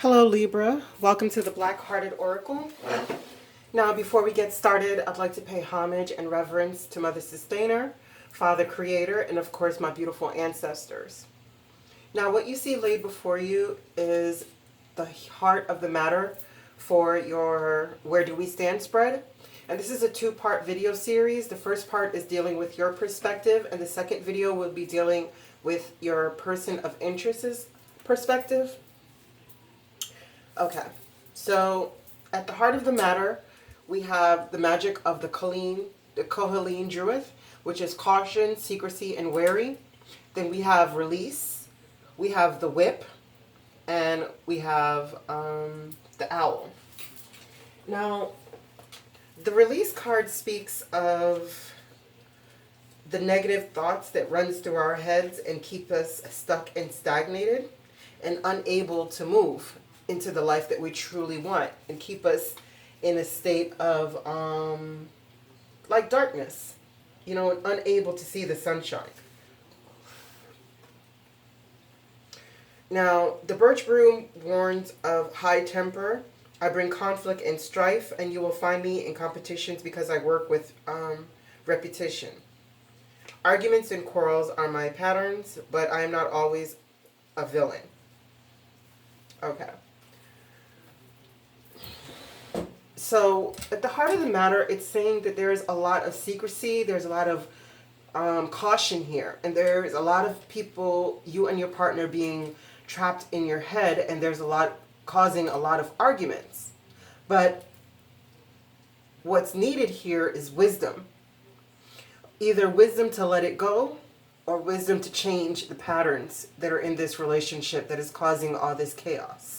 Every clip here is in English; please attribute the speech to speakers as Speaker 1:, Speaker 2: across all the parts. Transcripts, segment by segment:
Speaker 1: Hello Libra, welcome to the Black Hearted Oracle. Now before we get started, I'd like to pay homage and reverence to Mother Sustainer, Father Creator, and of course my beautiful ancestors. Now what you see laid before you is the heart of the matter for your Where Do We Stand spread. And this is a two-part video series. The first part is dealing with your perspective, and the second video will be dealing with your person of interest's perspective. Okay, so at the heart of the matter, we have the magic of the Kohaleen Druid, which is caution, secrecy, and wary. Then we have release, we have the whip, and we have the owl. Now, the release card speaks of the negative thoughts that runs through our heads and keep us stuck and stagnated and unable to move into the life that we truly want and keep us in a state of like darkness, you know, unable to see the sunshine. Now, the birch broom warns of high temper. I bring conflict and strife, and you will find me in competitions because I work with repetition. Arguments and quarrels are my patterns, but I am not always a villain. Okay. So at the heart of the matter, it's saying that there's a lot of secrecy, there's a lot of caution here, and there's a lot of people, you and your partner, being trapped in your head, and there's a lot causing a lot of arguments. But what's needed here is wisdom. Either wisdom to let it go, or wisdom to change the patterns that are in this relationship that is causing all this chaos.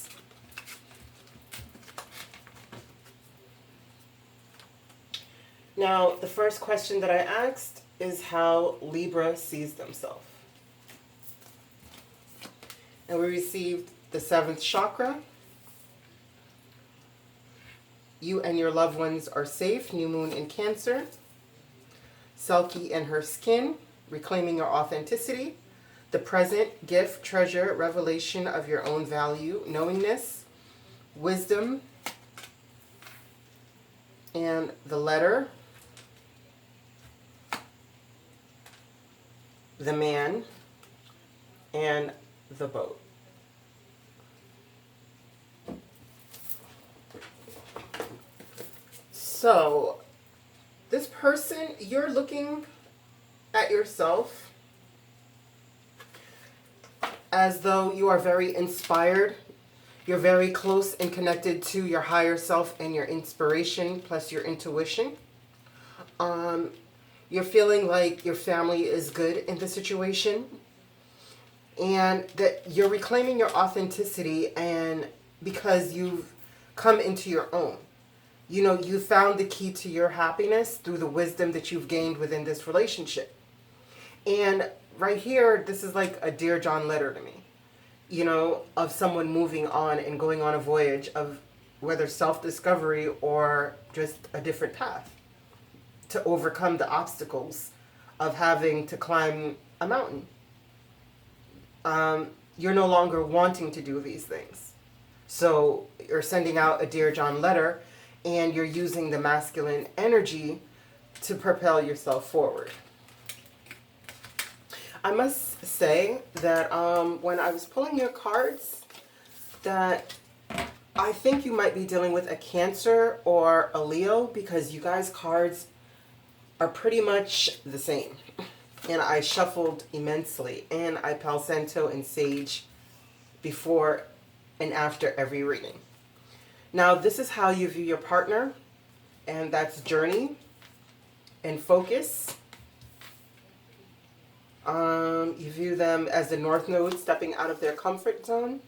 Speaker 1: Now, the first question that I asked is how Libra sees themselves. And we received the 7th chakra. You and your loved ones are safe. New moon in Cancer. Selkie and her skin. Reclaiming your authenticity. The present, gift, treasure, revelation of your own value, knowingness, wisdom, and the letter, the man, and the boat. So, this person, you're looking at yourself as though you are very inspired. You're very close and connected to your higher self and your inspiration plus your intuition. You're feeling like your family is good in the situation, and that you're reclaiming your authenticity, and because you've come into your own. You know, you found the key to your happiness through the wisdom that you've gained within this relationship. And right here, this is like a Dear John letter to me, you know, of someone moving on and going on a voyage of whether self-discovery or just a different path to overcome the obstacles of having to climb a mountain. You're no longer wanting to do these things. So you're sending out a Dear John letter, and you're using the masculine energy to propel yourself forward. I must say that when I was pulling your cards, that I think you might be dealing with a Cancer or a Leo, because you guys' cards are pretty much the same. And I shuffled immensely, and I Palo Santo and Sage before and after every reading. Now, this is how you view your partner, and that's journey and focus. You view them as the North Node stepping out of their comfort zone.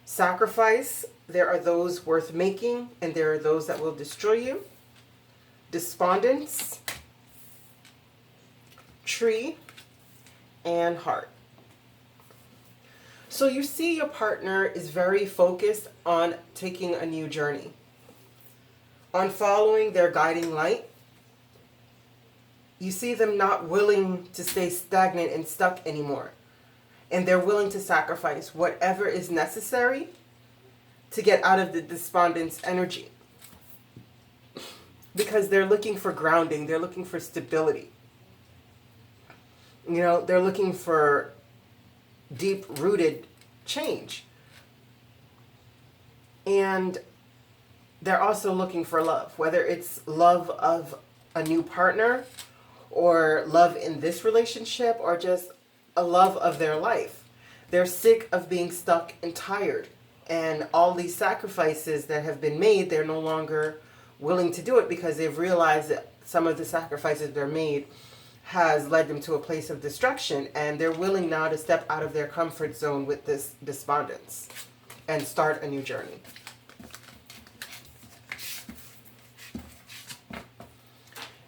Speaker 1: Sacrifice, there are those worth making, and there are those that will destroy you. Despondence, tree, and heart. So you see your partner is very focused on taking a new journey, on following their guiding light. You see them not willing to stay stagnant and stuck anymore. And they're willing to sacrifice whatever is necessary to get out of the despondence energy. Because they're looking for grounding. They're looking for stability. You know, they're looking for deep-rooted change. And they're also looking for love. Whether it's love of a new partner, or love in this relationship, or just a love of their life. They're sick of being stuck and tired. And all these sacrifices that have been made, they're no longer willing to do it because they've realized that some of the sacrifices they're made has led them to a place of destruction, and they're willing now to step out of their comfort zone with this despondence and start a new journey.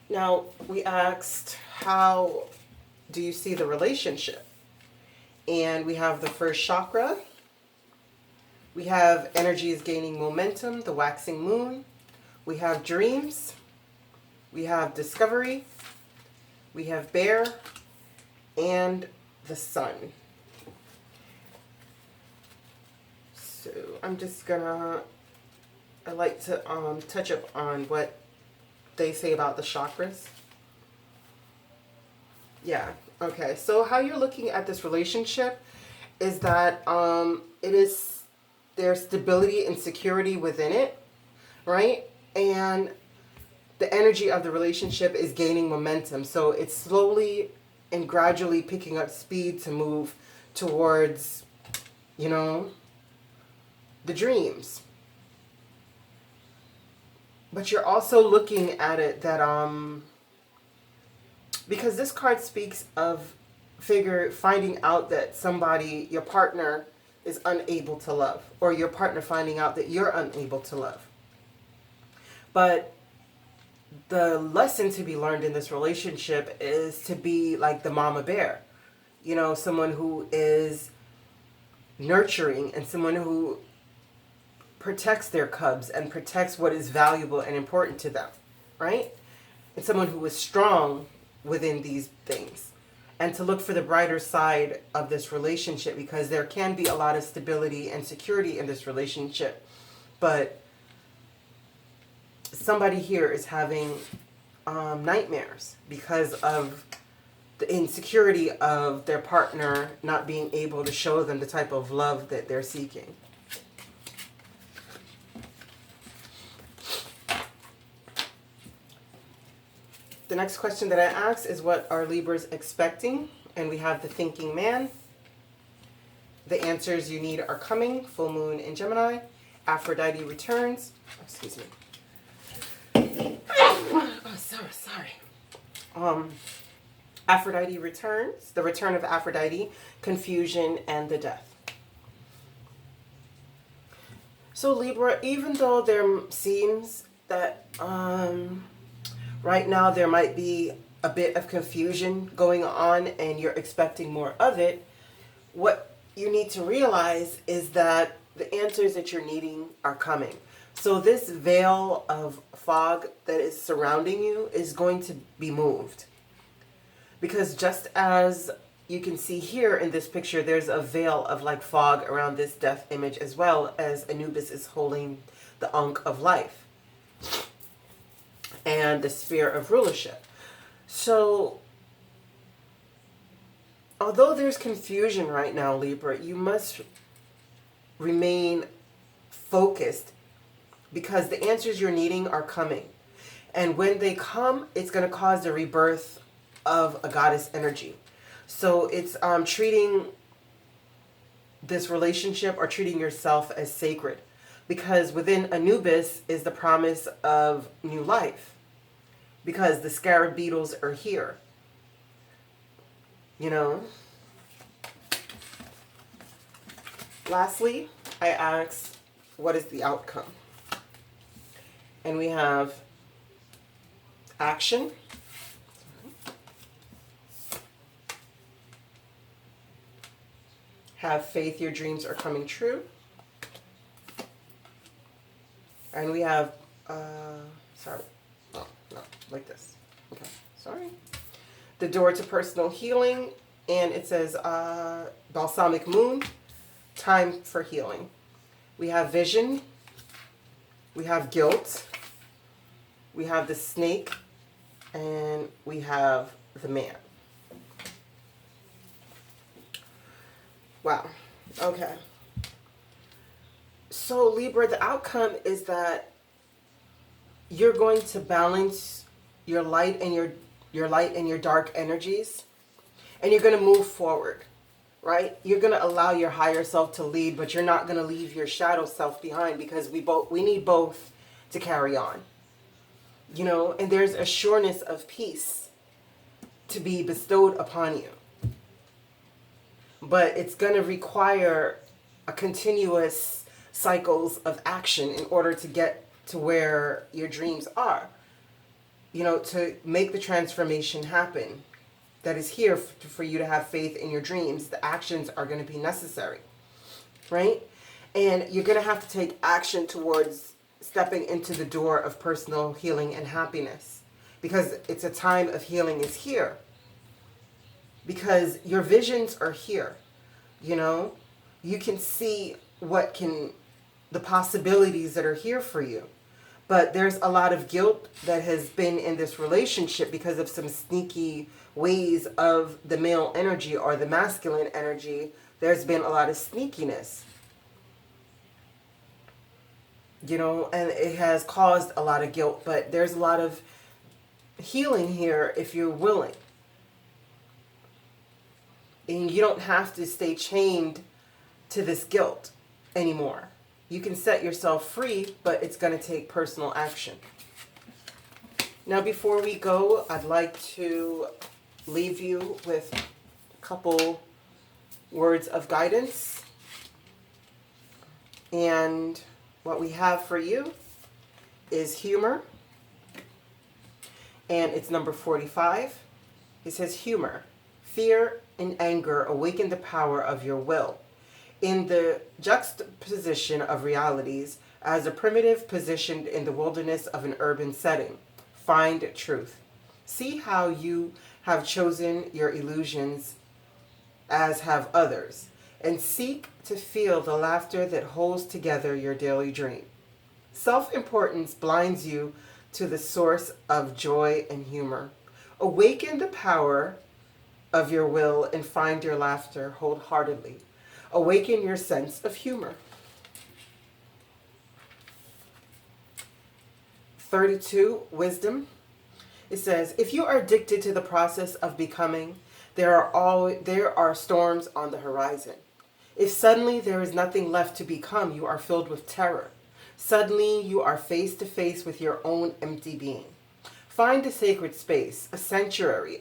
Speaker 1: Now, we asked, how do you see the relationship? And we have the first chakra. We have energy is gaining momentum, the waxing moon. We have dreams. We have discovery. We have bear and the sun. So I'm just gonna, I like to touch up on what they say about the chakras. Yeah, okay. So how you're looking at this relationship is that it is, there's stability and security within it, right? And the energy of the relationship is gaining momentum. So it's slowly and gradually picking up speed to move towards, you know, the dreams. But you're also looking at it that, because this card speaks of finding out that somebody, your partner, is unable to love, or your partner finding out that you're unable to love. But the lesson to be learned in this relationship is to be like the mama bear, you know, someone who is nurturing and someone who protects their cubs and protects what is valuable and important to them, right? And someone who is strong within these things. And to look for the brighter side of this relationship, because there can be a lot of stability and security in this relationship. But somebody here is having nightmares because of the insecurity of their partner not being able to show them the type of love that they're seeking. The next question that I asked is, what are Libras expecting? And we have the thinking man. The answers you need are coming. Full moon in Gemini. Aphrodite returns. Excuse me. Oh, sorry. Aphrodite returns. The return of Aphrodite, confusion, and the death. So Libra, even though there seems that right now there might be a bit of confusion going on and you're expecting more of it, what you need to realize is that the answers that you're needing are coming. So this veil of fog that is surrounding you is going to be moved. Because just as you can see here in this picture, there's a veil of like fog around this death image, as well as Anubis is holding the Ankh of life and the sphere of rulership. So although there's confusion right now, Libra, you must remain focused, because the answers you're needing are coming. And when they come, it's going to cause the rebirth of a goddess energy. So it's treating this relationship or treating yourself as sacred, because within Anubis is the promise of new life, because the scarab beetles are here, you know. Lastly, I asked, what is the outcome? And we have action, have faith, your dreams are coming true, and we have, like this, okay, sorry, the door to personal healing, and it says balsamic moon, time for healing. We have vision. We have guilt. We have the snake. And we have the man. Wow. Okay. So Libra, the outcome is that you're going to balance your light and your dark energies, and you're going to move forward, right? You're going to allow your higher self to lead, but you're not going to leave your shadow self behind, because we need both to carry on. You know, and there's a sureness of peace to be bestowed upon you. But it's going to require a continuous cycles of action in order to get to where your dreams are. You know, to make the transformation happen that is here for you to have faith in your dreams, the actions are going to be necessary, right? And you're going to have to take action towards stepping into the door of personal healing and happiness, because it's a time of healing is here. Because your visions are here, you know? You can see the possibilities that are here for you. But there's a lot of guilt that has been in this relationship because of some sneaky ways of the male energy or the masculine energy. There's been a lot of sneakiness, you know, and it has caused a lot of guilt. But there's a lot of healing here if you're willing. And you don't have to stay chained to this guilt anymore. You can set yourself free, but it's going to take personal action. Now, before we go, I'd like to leave you with a couple words of guidance. And what we have for you is humor. And it's number 45. It says humor. Fear and anger awaken the power of your will. In the juxtaposition of realities, as a primitive positioned in the wilderness of an urban setting, find truth. See how you have chosen your illusions, as have others, and seek to feel the laughter that holds together your daily dream. Self-importance blinds you to the source of joy and humor. Awaken the power of your will and find your laughter wholeheartedly. Awaken your sense of humor. 32, wisdom. It says, if you are addicted to the process of becoming, there are storms on the horizon. If suddenly there is nothing left to become, you are filled with terror. Suddenly you are face to face with your own empty being. Find a sacred space, a sanctuary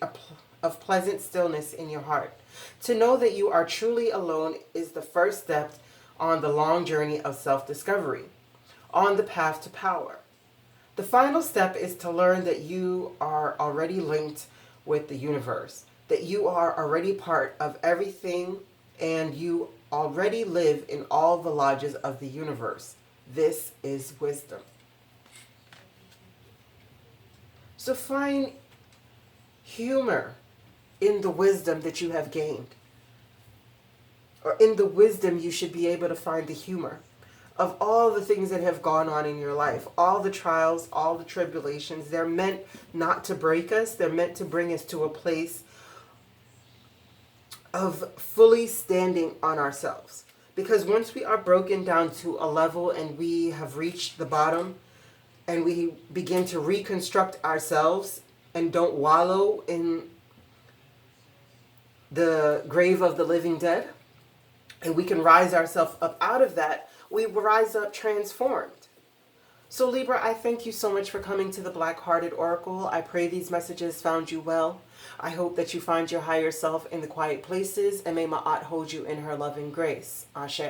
Speaker 1: of pleasant stillness in your heart. To know that you are truly alone is the first step on the long journey of self-discovery, on the path to power. The final step is to learn that you are already linked with the universe, that you are already part of everything, and you already live in all the lodges of the universe. This is wisdom. So find humor in the wisdom that you have gained. Or in the wisdom, you should be able to find the humor of all the things that have gone on in your life. All the trials, all the tribulations. They're meant not to break us. They're meant to bring us to a place of fully standing on ourselves. Because once we are broken down to a level and we have reached the bottom and we begin to reconstruct ourselves and don't wallow in the grave of the living dead, and we can rise ourselves up out of that, we rise up transformed. So Libra, I thank you so much for coming to the Black Hearted Oracle. I pray these messages found you well. I hope that you find your higher self in the quiet places, and may Ma'at hold you in her loving grace. Ashe.